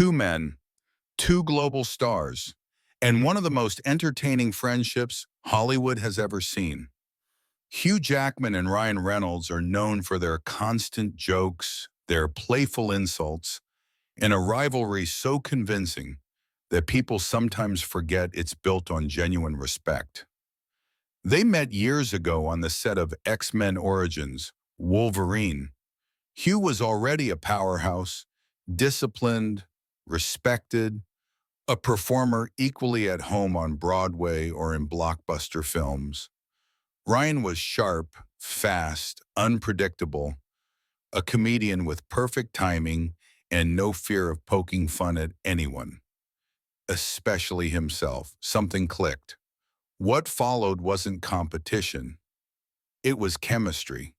Two men, two global stars, and one of the most entertaining friendships Hollywood has ever seen. Hugh Jackman and Ryan Reynolds are known for their constant jokes, their playful insults, and a rivalry so convincing that people sometimes forget it's built on genuine respect. They met years ago on the set of X-Men Origins, Wolverine. Hugh was already a powerhouse, disciplined, respected, a performer equally at home on Broadway or in blockbuster films. Ryan was sharp, fast, unpredictable, a comedian with perfect timing and no fear of poking fun at anyone, especially himself. Something clicked. What followed wasn't competition, it was chemistry.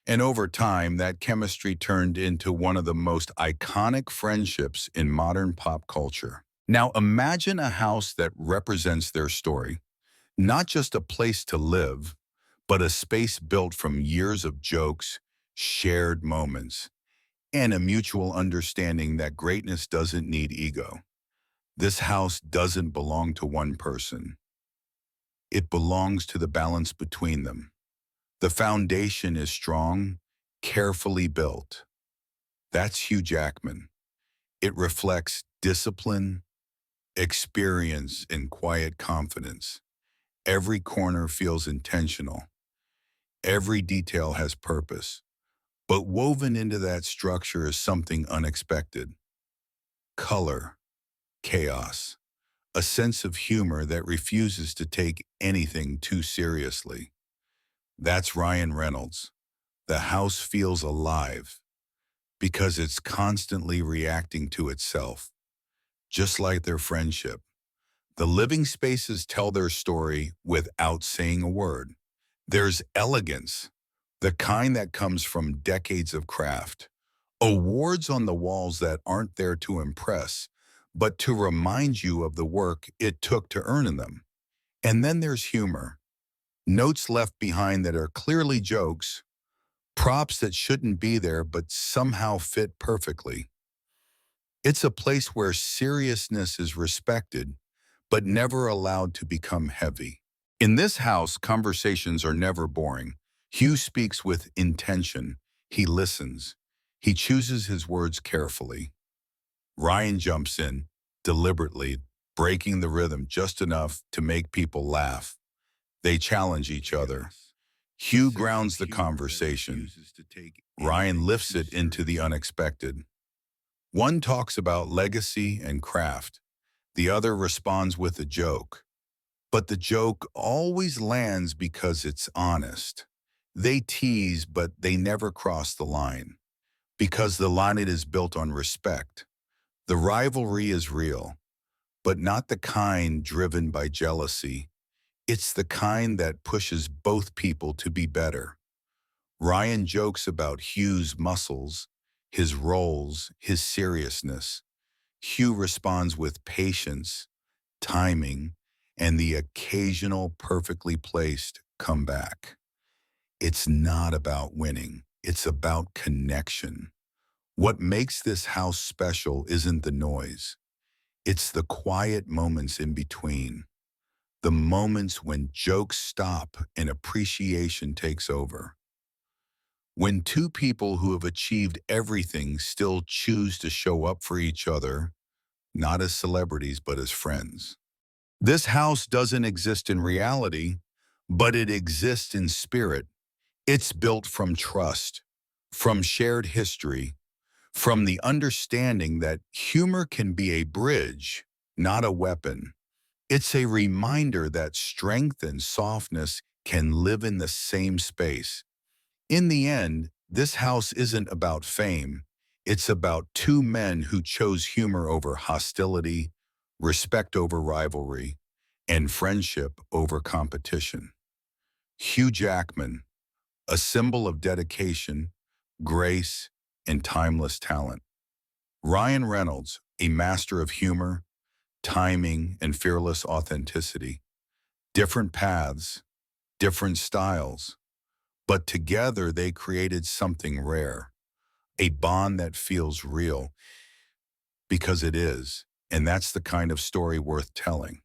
And over time, that chemistry turned into one of the most iconic friendships in modern pop culture. Now imagine a house that represents their story, not just a place to live, but a space built from years of jokes, shared moments, and a mutual understanding that greatness doesn't need ego. This house doesn't belong to one person. It belongs to the balance between them. The foundation is strong, carefully built. That's Hugh Jackman. It reflects discipline, experience, and quiet confidence. Every corner feels intentional. Every detail has purpose. But woven into that structure is something unexpected. Color, chaos, a sense of humor that refuses to take anything too seriously. That's Ryan Reynolds. The house feels alive because it's constantly reacting to itself, just like their friendship. The living spaces tell their story without saying a word. There's elegance, the kind that comes from decades of craft. Awards on the walls that aren't there to impress, but to remind you of the work it took to earn them. And then there's humor. Notes left behind that are clearly jokes, props that shouldn't be there but somehow fit perfectly. It's a place where seriousness is respected, but never allowed to become heavy. In this house, conversations are never boring. Hugh speaks with intention. He listens. He chooses his words carefully. Ryan jumps in, deliberately, breaking the rhythm just enough to make people laugh. They challenge each other. Hugh grounds the conversation. Ryan lifts it into the unexpected. One talks about legacy and craft. The other responds with a joke. But the joke always lands because it's honest. They tease, but they never cross the line. Because the line it is built on respect. The rivalry is real, but not the kind driven by jealousy. It's the kind that pushes both people to be better. Ryan jokes about Hugh's muscles, his roles, his seriousness. Hugh responds with patience, timing, and the occasional perfectly placed comeback. It's not about winning. It's about connection. What makes this house special isn't the noise. It's the quiet moments in between. The moments when jokes stop and appreciation takes over. When two people who have achieved everything still choose to show up for each other, not as celebrities, but as friends. This house doesn't exist in reality, but it exists in spirit. It's built from trust, from shared history, from the understanding that humor can be a bridge, not a weapon. It's a reminder that strength and softness can live in the same space. In the end, this house isn't about fame. It's about two men who chose humor over hostility, respect over rivalry, and friendship over competition. Hugh Jackman, a symbol of dedication, grace, and timeless talent. Ryan Reynolds, a master of humor, timing, and fearless authenticity. Different paths, different styles, but together they created something rare, a bond that feels real. because it is, and that's the kind of story worth telling.